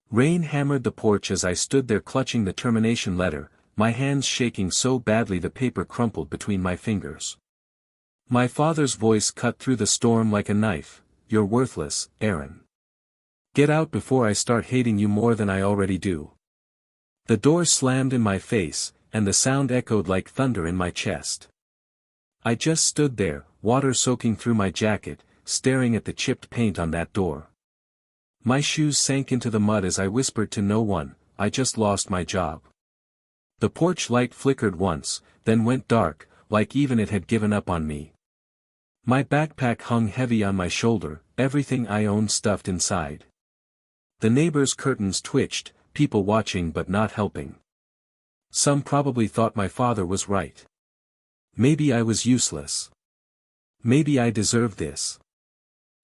Rain hammered the porch as I stood there clutching the termination letter, my hands shaking so badly the paper crumpled between my fingers. My father's voice cut through the storm like a knife. "You're worthless, Aaron. Get out before I start hating you more than I already do." The door slammed in my face, and the sound echoed like thunder in my chest. I just stood there, water soaking through my jacket, staring at the chipped paint on that door. My shoes sank into the mud as I whispered to no one, "I just lost my job." The porch light flickered once, then went dark, like even it had given up on me. My backpack hung heavy on my shoulder, everything I owned stuffed inside. The neighbors' curtains twitched, people watching but not helping. Some probably thought my father was right. Maybe I was useless. Maybe I deserved this.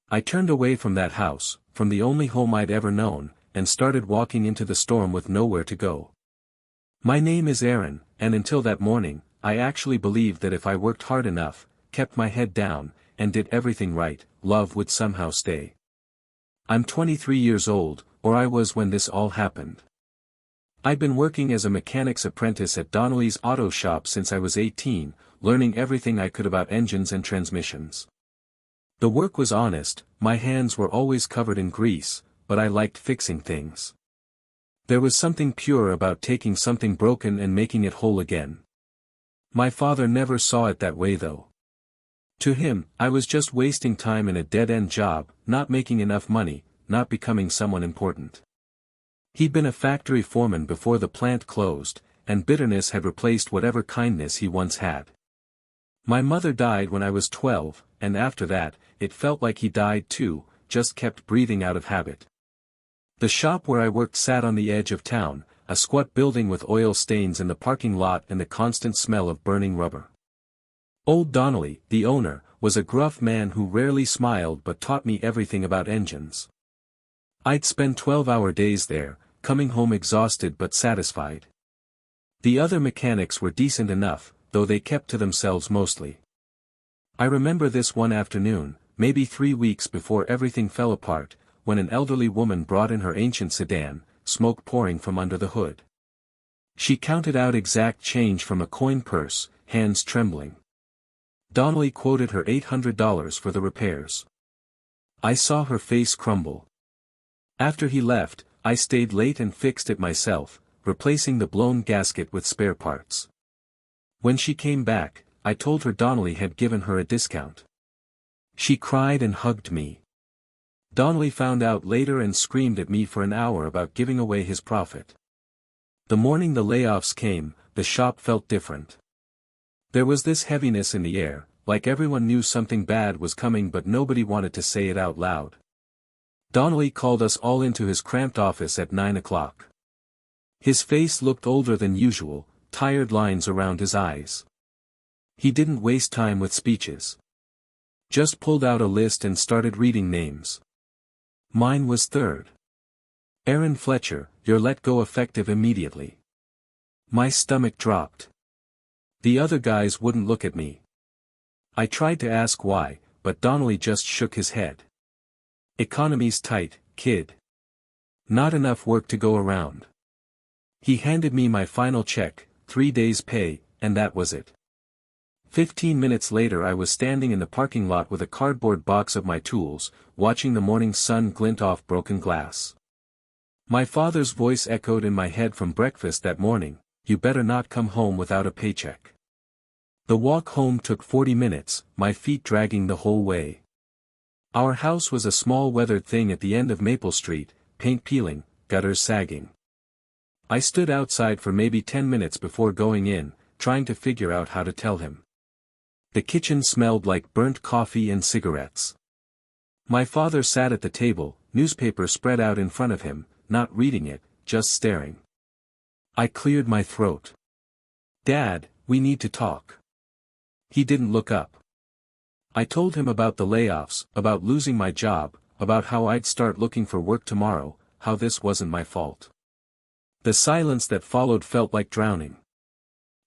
I turned away from that house, from the only home I'd ever known, and started walking into the storm with nowhere to go. My name is Aaron, and until that morning, I actually believed that if I worked hard enough, kept my head down, and did everything right, love would somehow stay. I'm 23 years old, or I was when this all happened. I'd been working as a mechanic's apprentice at Donnelly's auto shop since I was 18, learning everything I could about engines and transmissions. The work was honest, my hands were always covered in grease, but I liked fixing things. There was something pure about taking something broken and making it whole again. My father never saw it that way though. To him, I was just wasting time in a dead-end job, not making enough money, not becoming someone important. He'd been a factory foreman before the plant closed, and bitterness had replaced whatever kindness he once had. My mother died when I was 12, and after that, it felt like he died too, just kept breathing out of habit. The shop where I worked sat on the edge of town, a squat building with oil stains in the parking lot and the constant smell of burning rubber. Old Donnelly, the owner, was a gruff man who rarely smiled but taught me everything about engines. I'd spend 12-hour days there, coming home exhausted but satisfied. The other mechanics were decent enough, though they kept to themselves mostly. I remember this one afternoon, maybe 3 weeks before everything fell apart, when an elderly woman brought in her ancient sedan, smoke pouring from under the hood. She counted out exact change from a coin purse, hands trembling. Donnelly quoted her $800 for the repairs. I saw her face crumble. After he left, I stayed late and fixed it myself, replacing the blown gasket with spare parts. When she came back, I told her Donnelly had given her a discount. She cried and hugged me. Donnelly found out later and screamed at me for an hour about giving away his profit. The morning the layoffs came, the shop felt different. There was this heaviness in the air, like everyone knew something bad was coming but nobody wanted to say it out loud. Donnelly called us all into his cramped office at 9 o'clock. His face looked older than usual, tired lines around his eyes. He didn't waste time with speeches. Just pulled out a list and started reading names. Mine was third. Aaron Fletcher, you're let go effective immediately. My stomach dropped. The other guys wouldn't look at me. I tried to ask why, but Donnelly just shook his head. Economy's tight, kid. Not enough work to go around. He handed me my final check, 3 days' pay, and that was it. 15 minutes later I was standing in the parking lot with a cardboard box of my tools, watching the morning sun glint off broken glass. My father's voice echoed in my head from breakfast that morning, "You better not come home without a paycheck." The walk home took 40 minutes, my feet dragging the whole way. Our house was a small weathered thing at the end of Maple Street, paint peeling, gutters sagging. I stood outside for maybe 10 minutes before going in, trying to figure out how to tell him. The kitchen smelled like burnt coffee and cigarettes. My father sat at the table, newspaper spread out in front of him, not reading it, just staring. I cleared my throat. "Dad, we need to talk." He didn't look up. I told him about the layoffs, about losing my job, about how I'd start looking for work tomorrow, how this wasn't my fault. The silence that followed felt like drowning.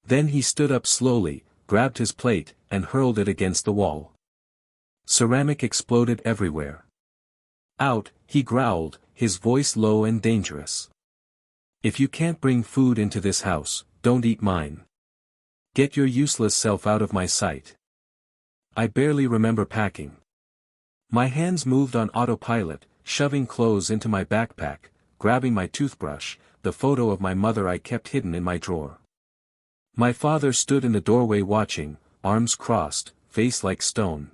Then he stood up slowly, grabbed his plate, and hurled it against the wall. Ceramic exploded everywhere. "Out," he growled, his voice low and dangerous. If you can't bring food into this house, don't eat mine. Get your useless self out of my sight. I barely remember packing. My hands moved on autopilot, shoving clothes into my backpack, grabbing my toothbrush, the photo of my mother I kept hidden in my drawer. My father stood in the doorway watching, arms crossed, face like stone.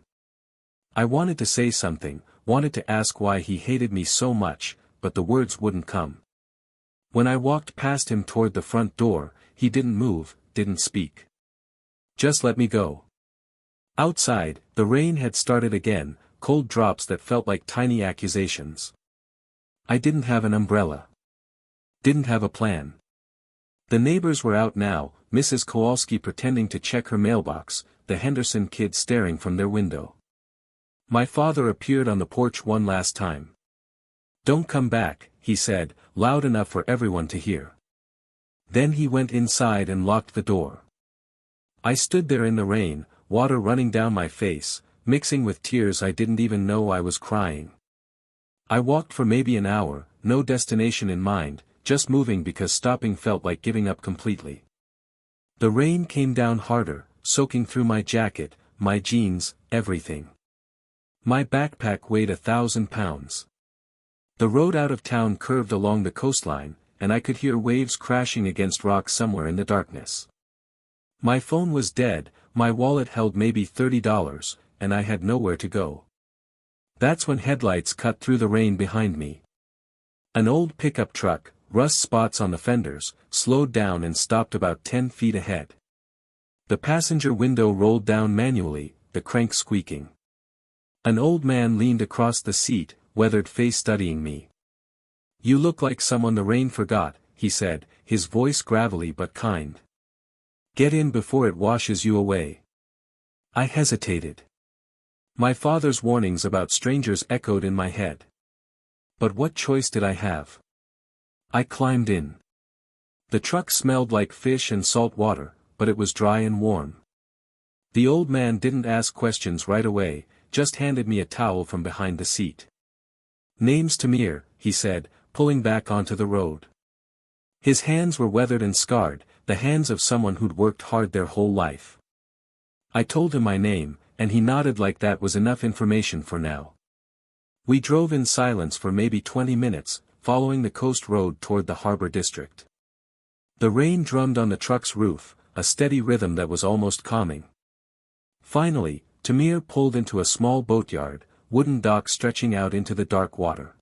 I wanted to say something, wanted to ask why he hated me so much, but the words wouldn't come. When I walked past him toward the front door, he didn't move, didn't speak. Just let me go. Outside, the rain had started again, cold drops that felt like tiny accusations. I didn't have an umbrella. Didn't have a plan. The neighbors were out now, Mrs. Kowalski pretending to check her mailbox, the Henderson kids staring from their window. My father appeared on the porch one last time. "Don't come back," he said, loud enough for everyone to hear. Then he went inside and locked the door. I stood there in the rain, water running down my face, mixing with tears I didn't even know I was crying. I walked for maybe an hour, no destination in mind, just moving because stopping felt like giving up completely. The rain came down harder, soaking through my jacket, my jeans, everything. My backpack weighed 1,000 pounds. The road out of town curved along the coastline, and I could hear waves crashing against rocks somewhere in the darkness. My phone was dead, my wallet held maybe $30, and I had nowhere to go. That's when headlights cut through the rain behind me. An old pickup truck, rust spots on the fenders, slowed down and stopped about 10 feet ahead. The passenger window rolled down manually, the crank squeaking. An old man leaned across the seat, weathered face studying me. "You look like someone the rain forgot," he said, his voice gravelly but kind. "Get in before it washes you away." I hesitated. My father's warnings about strangers echoed in my head. But what choice did I have? I climbed in. The truck smelled like fish and salt water, but it was dry and warm. The old man didn't ask questions right away, just handed me a towel from behind the seat. "Name's Tamir," he said, pulling back onto the road. His hands were weathered and scarred, the hands of someone who'd worked hard their whole life. I told him my name, and he nodded like that was enough information for now. We drove in silence for maybe 20 minutes, following the coast road toward the harbor district. The rain drummed on the truck's roof, a steady rhythm that was almost calming. Finally, Tamir pulled into a small boatyard, wooden dock stretching out into the dark water.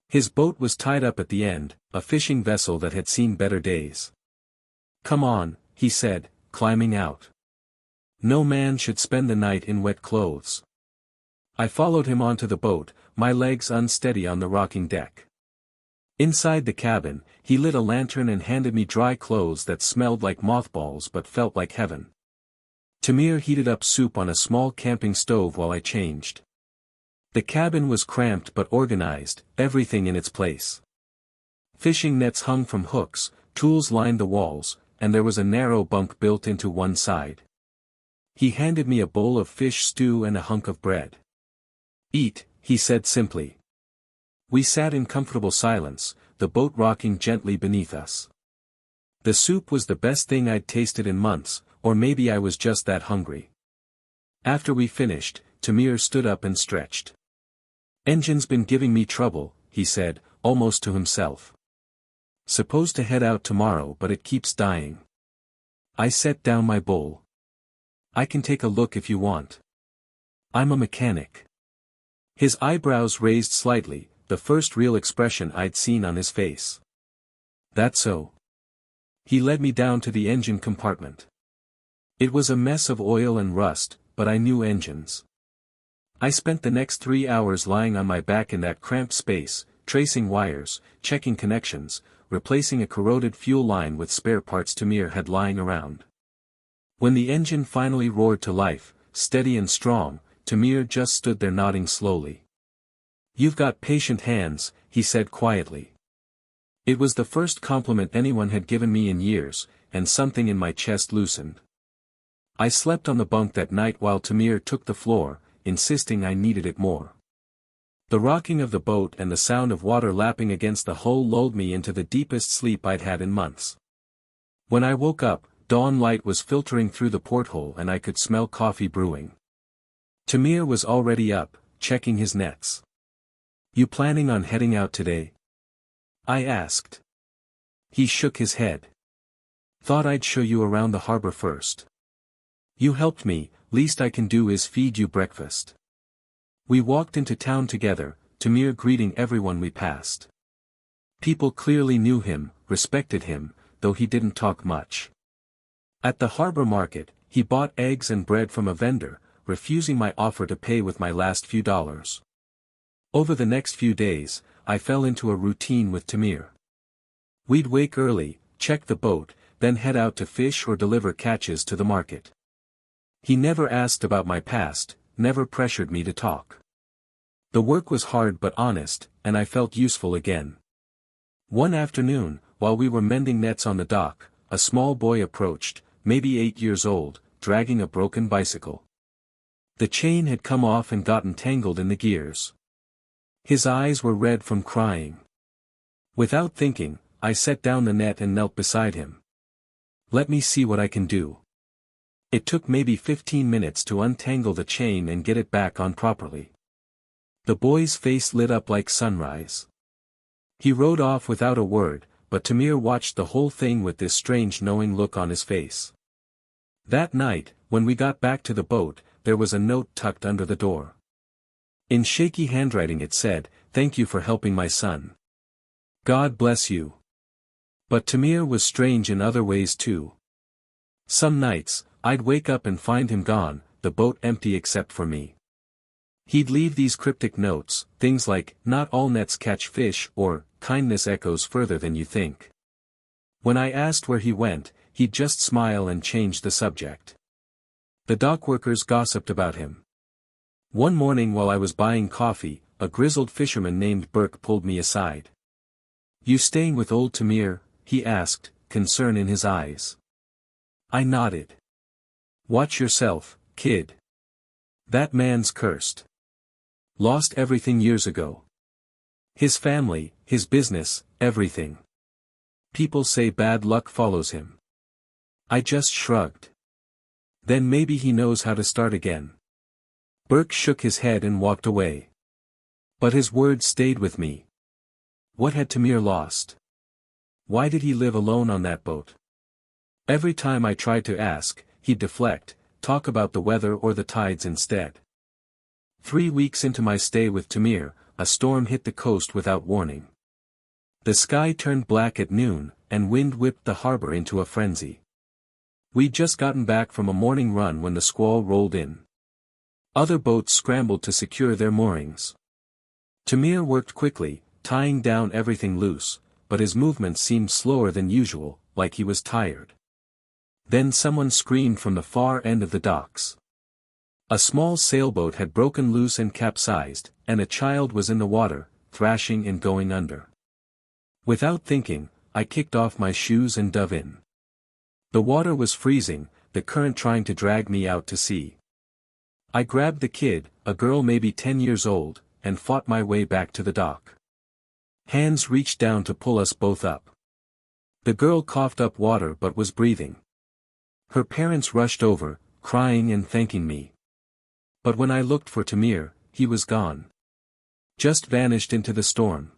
His boat was tied up at the end, a fishing vessel that had seen better days. "Come on," he said, climbing out. No man should spend the night in wet clothes. I followed him onto the boat, my legs unsteady on the rocking deck. Inside the cabin, he lit a lantern and handed me dry clothes that smelled like mothballs but felt like heaven. Tamir heated up soup on a small camping stove while I changed. The cabin was cramped but organized, everything in its place. Fishing nets hung from hooks, tools lined the walls, and there was a narrow bunk built into one side. He handed me a bowl of fish stew and a hunk of bread. "Eat," he said simply. We sat in comfortable silence, the boat rocking gently beneath us. The soup was the best thing I'd tasted in months, or maybe I was just that hungry. After we finished, Tamir stood up and stretched. "Engine's been giving me trouble," he said, almost to himself. "Supposed to head out tomorrow but it keeps dying." I set down my bowl. "I can take a look if you want. I'm a mechanic." His eyebrows raised slightly, the first real expression I'd seen on his face. "That so?" He led me down to the engine compartment. It was a mess of oil and rust, but I knew engines. I spent the next 3 hours lying on my back in that cramped space, tracing wires, checking connections, replacing a corroded fuel line with spare parts Tamir had lying around. When the engine finally roared to life, steady and strong, Tamir just stood there nodding slowly. "You've got patient hands," he said quietly. It was the first compliment anyone had given me in years, and something in my chest loosened. I slept on the bunk that night while Tamir took the floor, insisting I needed it more. The rocking of the boat and the sound of water lapping against the hull lulled me into the deepest sleep I'd had in months. When I woke up, dawn light was filtering through the porthole and I could smell coffee brewing. Tamir was already up, checking his nets. "You planning on heading out today?" I asked. He shook his head. "Thought I'd show you around the harbor first. You helped me, least I can do is feed you breakfast." We walked into town together, Tamir greeting everyone we passed. People clearly knew him, respected him, though he didn't talk much. At the harbor market, he bought eggs and bread from a vendor, refusing my offer to pay with my last few dollars. Over the next few days, I fell into a routine with Tamir. We'd wake early, check the boat, then head out to fish or deliver catches to the market. He never asked about my past, never pressured me to talk. The work was hard but honest, and I felt useful again. One afternoon, while we were mending nets on the dock, a small boy approached, maybe 8 years old, dragging a broken bicycle. The chain had come off and gotten tangled in the gears. His eyes were red from crying. Without thinking, I set down the net and knelt beside him. "Let me see what I can do." It took maybe 15 minutes to untangle the chain and get it back on properly. The boy's face lit up like sunrise. He rode off without a word, but Tamir watched the whole thing with this strange knowing look on his face. That night, when we got back to the boat, there was a note tucked under the door. In shaky handwriting it said, "Thank you for helping my son. God bless you." But Tamir was strange in other ways too. Some nights, I'd wake up and find him gone, the boat empty except for me. He'd leave these cryptic notes, things like, "Not all nets catch fish," or, "Kindness echoes further than you think." When I asked where he went, he'd just smile and change the subject. The dockworkers gossiped about him. One morning while I was buying coffee, a grizzled fisherman named Burke pulled me aside. "You staying with old Tamir?" he asked, concern in his eyes. I nodded. "Watch yourself, kid. That man's cursed. Lost everything years ago. His family, his business, everything. People say bad luck follows him." I just shrugged. "Then maybe he knows how to start again." Burke shook his head and walked away. But his words stayed with me. What had Tamir lost? Why did he live alone on that boat? Every time I tried to ask, he'd deflect, talk about the weather or the tides instead. 3 weeks into my stay with Tamir, a storm hit the coast without warning. The sky turned black at noon, and wind whipped the harbor into a frenzy. We'd just gotten back from a morning run when the squall rolled in. Other boats scrambled to secure their moorings. Tamir worked quickly, tying down everything loose, but his movements seemed slower than usual, like he was tired. Then someone screamed from the far end of the docks. A small sailboat had broken loose and capsized, and a child was in the water, thrashing and going under. Without thinking, I kicked off my shoes and dove in. The water was freezing, the current trying to drag me out to sea. I grabbed the kid, a girl maybe 10 years old, and fought my way back to the dock. Hands reached down to pull us both up. The girl coughed up water but was breathing. Her parents rushed over, crying and thanking me. But when I looked for Tamir, he was gone. Just vanished into the storm.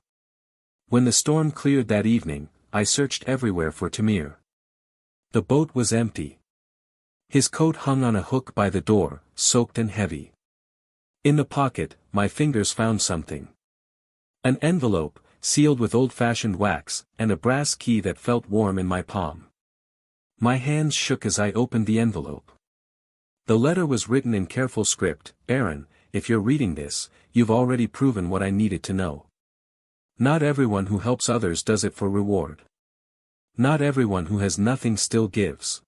When the storm cleared that evening, I searched everywhere for Tamir. The boat was empty. His coat hung on a hook by the door, soaked and heavy. In the pocket, my fingers found something. An envelope, sealed with old-fashioned wax, and a brass key that felt warm in my palm. My hands shook as I opened the envelope. The letter was written in careful script. "Aaron, if you're reading this, you've already proven what I needed to know. Not everyone who helps others does it for reward. Not everyone who has nothing still gives.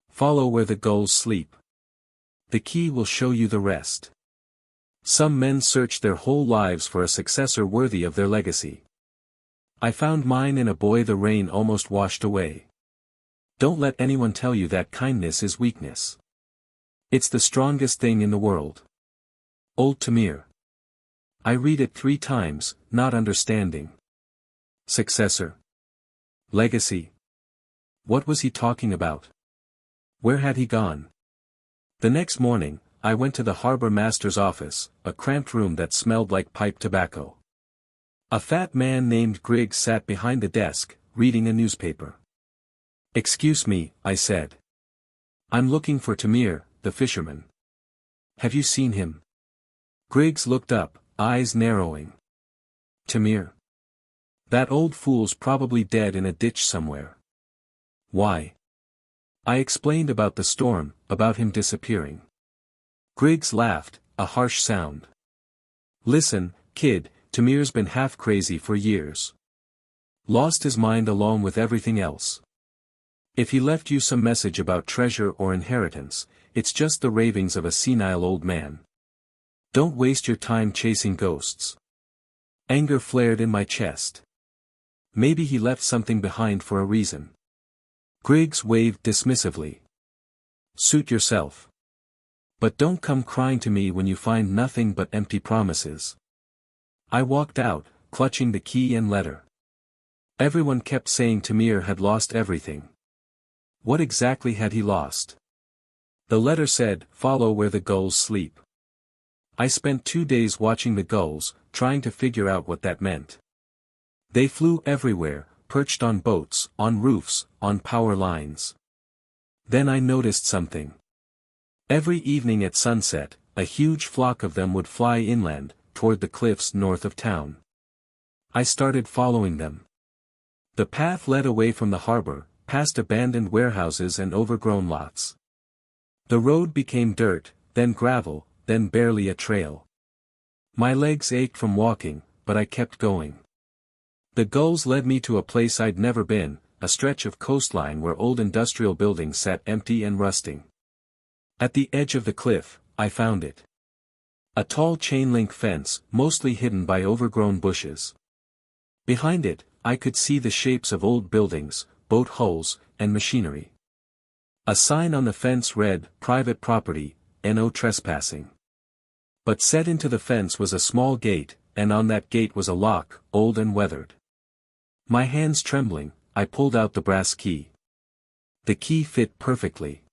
Follow where the gulls sleep. The key will show you the rest." Some men search their whole lives for a successor worthy of their legacy. I found mine in a boy the rain almost washed away. Don't let anyone tell you that kindness is weakness. It's the strongest thing in the world. Old Tamir. I read it 3 times, not understanding. Successor. Legacy. What was he talking about? Where had he gone? The next morning, I went to the harbor master's office, a cramped room that smelled like pipe tobacco. A fat man named Griggs sat behind the desk, reading a newspaper. "Excuse me," I said. "I'm looking for Tamir, the fisherman. Have you seen him?" Griggs looked up, eyes narrowing. "Tamir? That old fool's probably dead in a ditch somewhere." "Why?" I explained about the storm, about him disappearing. Griggs laughed, a harsh sound. "Listen, kid, Tamir's been half crazy for years. Lost his mind along with everything else. If he left you some message about treasure or inheritance, it's just the ravings of a senile old man. Don't waste your time chasing ghosts." Anger flared in my chest. Maybe he left something behind for a reason. Griggs waved dismissively. "Suit yourself. But don't come crying to me when you find nothing but empty promises." I walked out, clutching the key and letter. Everyone kept saying Tamir had lost everything. What exactly had he lost? The letter said, "Follow where the gulls sleep." I spent 2 days watching the gulls, trying to figure out what that meant. They flew everywhere, perched on boats, on roofs, on power lines. Then I noticed something. Every evening at sunset, a huge flock of them would fly inland, toward the cliffs north of town. I started following them. The path led away from the harbor, past abandoned warehouses and overgrown lots. The road became dirt, then gravel, then barely a trail. My legs ached from walking, but I kept going. The gulls led me to a place I'd never been, a stretch of coastline where old industrial buildings sat empty and rusting. At the edge of the cliff, I found it. A tall chain-link fence, mostly hidden by overgrown bushes. Behind it, I could see the shapes of old buildings, boat hulls, and machinery. A sign on the fence read, "Private property, no trespassing." But set into the fence was a small gate, and on that gate was a lock, old and weathered. My hands trembling, I pulled out the brass key. The key fit perfectly.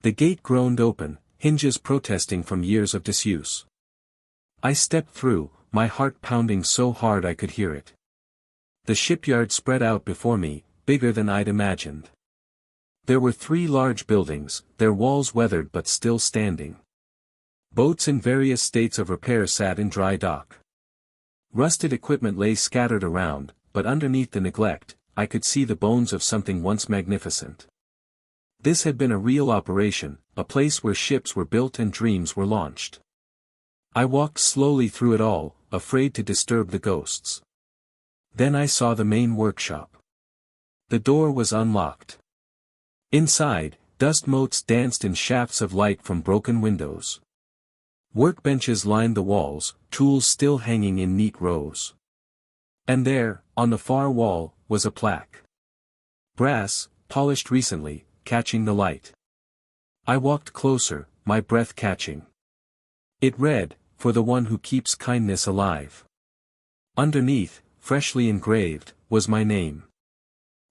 The gate groaned open, hinges protesting from years of disuse. I stepped through, my heart pounding so hard I could hear it. The shipyard spread out before me, bigger than I'd imagined. There were 3 large buildings, their walls weathered but still standing. Boats in various states of repair sat in dry dock. Rusted equipment lay scattered around, but underneath the neglect, I could see the bones of something once magnificent. This had been a real operation, a place where ships were built and dreams were launched. I walked slowly through it all, afraid to disturb the ghosts. Then I saw the main workshop. The door was unlocked. Inside, dust motes danced in shafts of light from broken windows. Workbenches lined the walls, tools still hanging in neat rows. And there, on the far wall, was a plaque. Brass, polished recently, catching the light. I walked closer, my breath catching. It read, "For the one who keeps kindness alive." Underneath, freshly engraved, was my name.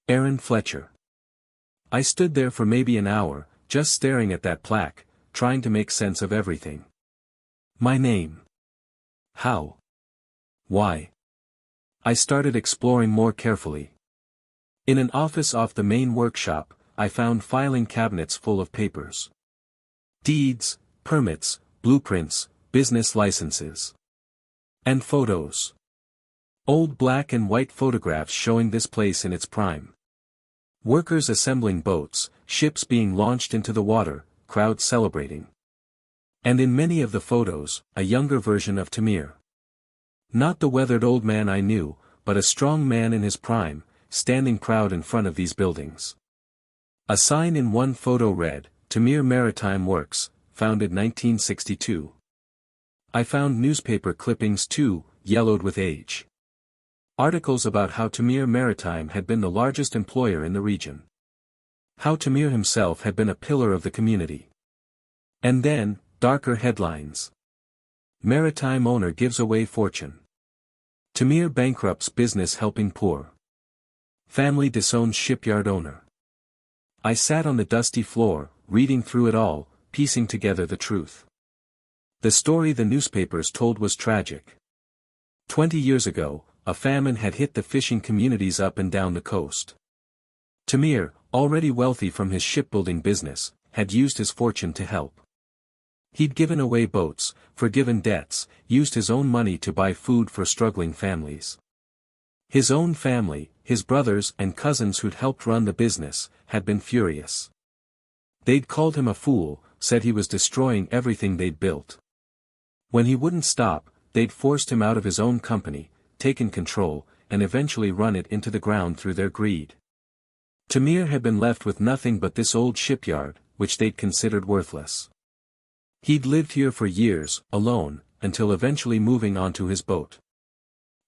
Aaron Fletcher. I stood there for maybe an hour, just staring at that plaque, trying to make sense of everything. My name. How? Why? I started exploring more carefully. In an office off the main workshop, I found filing cabinets full of papers. Deeds, permits, blueprints, business licenses. And photos. Old black and white photographs showing this place in its prime. Workers assembling boats, ships being launched into the water, crowds celebrating. And in many of the photos, a younger version of Tamir. Not the weathered old man I knew, but a strong man in his prime, standing proud in front of these buildings. A sign in one photo read, "Tamir Maritime Works, founded 1962. I found newspaper clippings too, yellowed with age. Articles about how Tamir Maritime had been the largest employer in the region. How Tamir himself had been a pillar of the community. And then, darker headlines. Maritime owner gives away fortune. Tamir bankrupts business helping poor. Family disowns shipyard owner. I sat on the dusty floor, reading through it all, piecing together the truth. The story the newspapers told was tragic. 20 years ago, a famine had hit the fishing communities up and down the coast. Tamir, already wealthy from his shipbuilding business, had used his fortune to help. He'd given away boats, forgiven debts, used his own money to buy food for struggling families. His own family, his brothers and cousins who'd helped run the business, had been furious. They'd called him a fool, said he was destroying everything they'd built. When he wouldn't stop, they'd forced him out of his own company, taken control, and eventually run it into the ground through their greed. Tamir had been left with nothing but this old shipyard, which they'd considered worthless. He'd lived here for years, alone, until eventually moving onto his boat.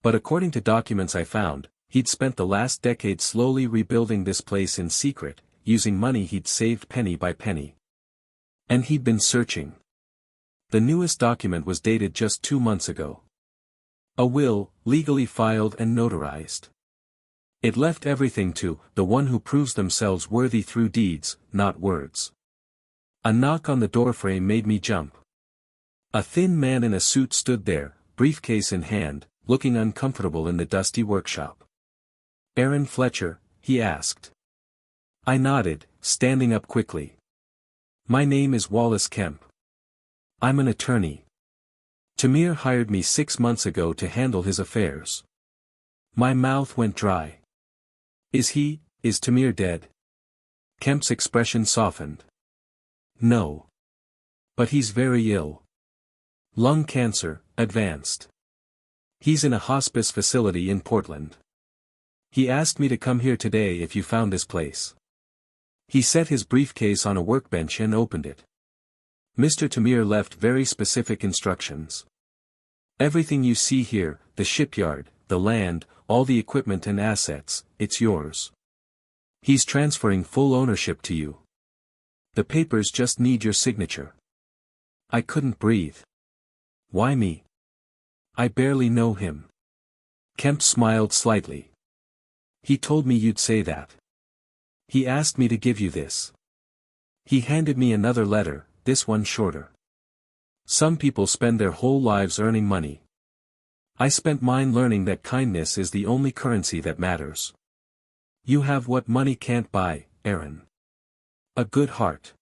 But according to documents I found, he'd spent the last decade slowly rebuilding this place in secret, using money he'd saved penny by penny. And he'd been searching. The newest document was dated just 2 months ago. A will, legally filed and notarized. It left everything to the one who proves themselves worthy through deeds, not words. A knock on the doorframe made me jump. A thin man in a suit stood there, briefcase in hand, looking uncomfortable in the dusty workshop. "Aaron Fletcher?" he asked. I nodded, standing up quickly. "My name is Wallace Kemp. I'm an attorney. Tamir hired me 6 months ago to handle his affairs." My mouth went dry. Is Tamir dead?" Kemp's expression softened. "No. But he's very ill. Lung cancer, advanced. He's in a hospice facility in Portland. He asked me to come here today if you found this place." He set his briefcase on a workbench and opened it. Mr. Tamir left very specific instructions. "Everything you see here, the shipyard, the land, all the equipment and assets, it's yours. He's transferring full ownership to you. The papers just need your signature." I couldn't breathe. "Why me? I barely know him." Kemp smiled slightly. "He told me you'd say that. He asked me to give you this." He handed me another letter, this one shorter. "Some people spend their whole lives earning money. I spent mine learning that kindness is the only currency that matters. You have what money can't buy, Aaron. A good heart.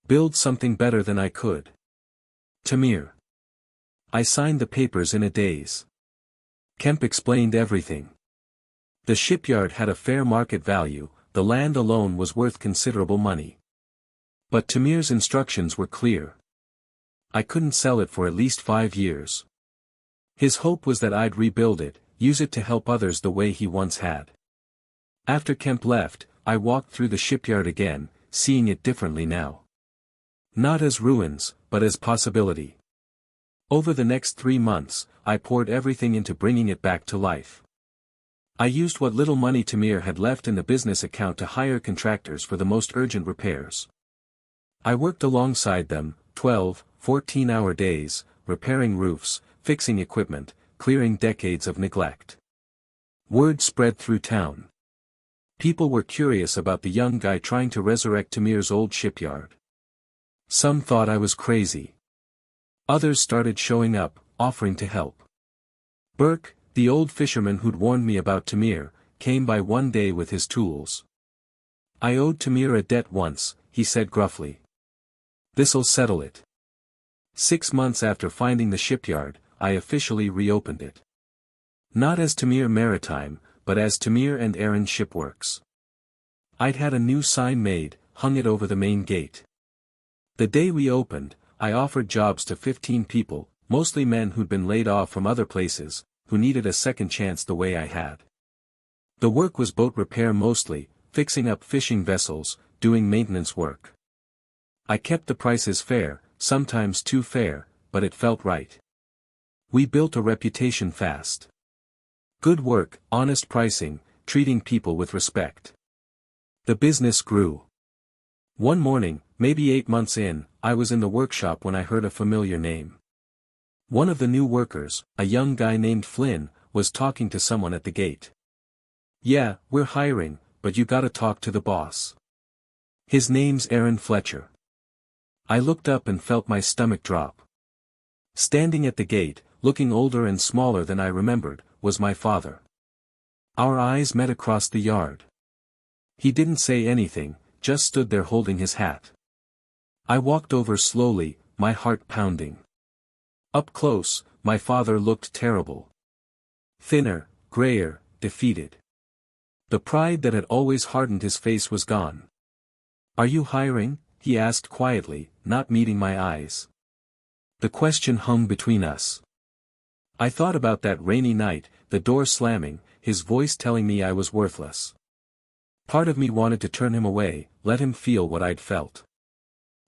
Build something better than I could. Tamir." I signed the papers in a daze. Kemp explained everything. The shipyard had a fair market value, the land alone was worth considerable money. But Tamir's instructions were clear. I couldn't sell it for at least 5 years. His hope was that I'd rebuild it, use it to help others the way he once had. After Kemp left, I walked through the shipyard again, seeing it differently now. Not as ruins, but as possibility. Over the next 3 months, I poured everything into bringing it back to life. I used what little money Tamir had left in the business account to hire contractors for the most urgent repairs. I worked alongside them, 12, 14-hour days, repairing roofs, fixing equipment, clearing decades of neglect. Word spread through town. People were curious about the young guy trying to resurrect Tamir's old shipyard. Some thought I was crazy. Others started showing up, offering to help. Burke, the old fisherman who'd warned me about Tamir, came by one day with his tools. "I owed Tamir a debt once," he said gruffly. "This'll settle it." 6 months after finding the shipyard, I officially reopened it. Not as Tamir Maritime, but as Tamir and Aaron Shipworks. I'd had a new sign made, hung it over the main gate. The day we opened, I offered jobs to 15 people, mostly men who'd been laid off from other places, who needed a second chance the way I had. The work was boat repair mostly, fixing up fishing vessels, doing maintenance work. I kept the prices fair, sometimes too fair, but it felt right. We built a reputation fast. Good work, honest pricing, treating people with respect. The business grew. One morning, maybe 8 months in, I was in the workshop when I heard a familiar name. One of the new workers, a young guy named Flynn, was talking to someone at the gate. "Yeah, we're hiring, but you gotta talk to the boss. His name's Aaron Fletcher." I looked up and felt my stomach drop. Standing at the gate, looking older and smaller than I remembered, was my father. Our eyes met across the yard. He didn't say anything, just stood there holding his hat. I walked over slowly, my heart pounding. Up close, my father looked terrible. Thinner, grayer, defeated. The pride that had always hardened his face was gone. "Are you hiring?" he asked quietly, not meeting my eyes. The question hung between us. I thought about that rainy night, the door slamming, his voice telling me I was worthless. Part of me wanted to turn him away, let him feel what I'd felt.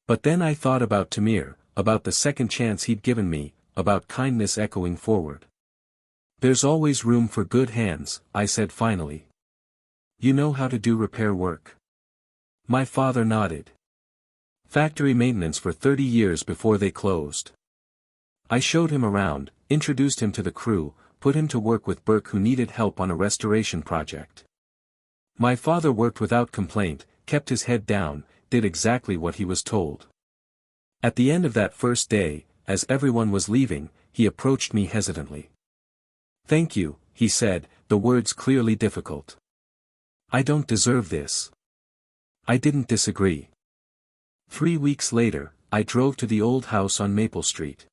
But then I thought about Tamir, about the second chance he'd given me, about kindness echoing forward. "There's always room for good hands," I said finally. "You know how to do repair work?" My father nodded. "Factory maintenance for 30 years before they closed." I showed him around, introduced him to the crew, put him to work with Burke who needed help on a restoration project. My father worked without complaint, kept his head down, did exactly what he was told. At the end of that first day, as everyone was leaving, he approached me hesitantly. "Thank you," he said, the words clearly difficult. "I don't deserve this." I didn't disagree. 3 weeks later, I drove to the old house on Maple Street.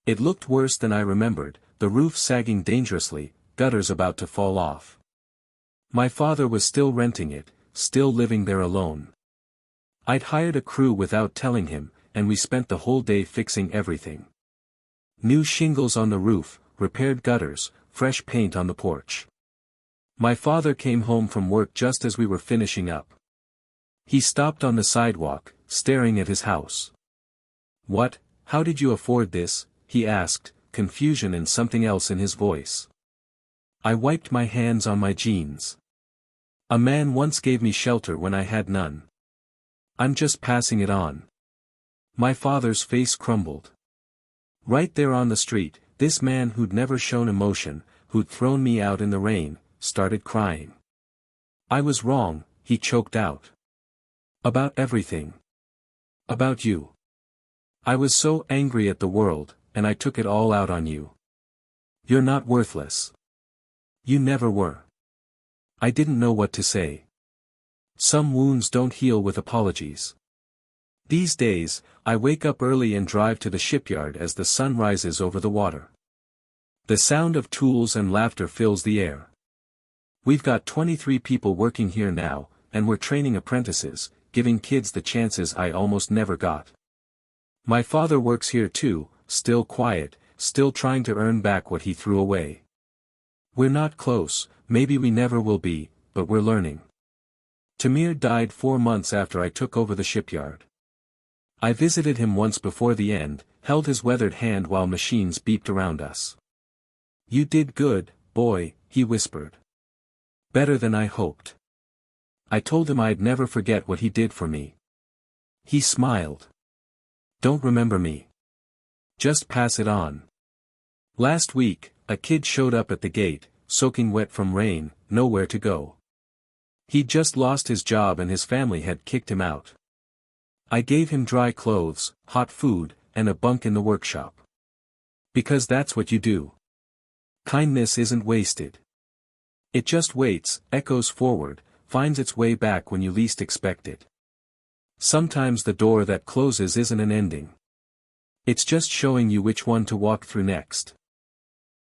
It looked worse than I remembered, the roof sagging dangerously, gutters about to fall off. My father was still renting it, still living there alone. I'd hired a crew without telling him, and we spent the whole day fixing everything. New shingles on the roof, repaired gutters, fresh paint on the porch. My father came home from work just as we were finishing up. He stopped on the sidewalk, staring at his house. "What, how did you afford this?" he asked, confusion and something else in his voice. I wiped my hands on my jeans. "A man once gave me shelter when I had none. I'm just passing it on." My father's face crumbled. Right there on the street, this man who'd never shown emotion, who'd thrown me out in the rain, started crying. "I was wrong," he choked out. "About everything. About you. I was so angry at the world, and I took it all out on you. You're not worthless. You never were." I didn't know what to say. Some wounds don't heal with apologies. These days, I wake up early and drive to the shipyard as the sun rises over the water. The sound of tools and laughter fills the air. We've got 23 people working here now, and we're training apprentices, giving kids the chances I almost never got. My father works here too, still quiet, still trying to earn back what he threw away. We're not close, maybe we never will be, but we're learning. Tamir died 4 months after I took over the shipyard. I visited him once before the end, held his weathered hand while machines beeped around us. "You did good, boy," he whispered. "Better than I hoped." I told him I'd never forget what he did for me. He smiled. "Don't remember me. Just pass it on." Last week, a kid showed up at the gate, soaking wet from rain, nowhere to go. He'd just lost his job and his family had kicked him out. I gave him dry clothes, hot food, and a bunk in the workshop. Because that's what you do. Kindness isn't wasted. It just waits, echoes forward, finds its way back when you least expect it. Sometimes the door that closes isn't an ending. It's just showing you which one to walk through next.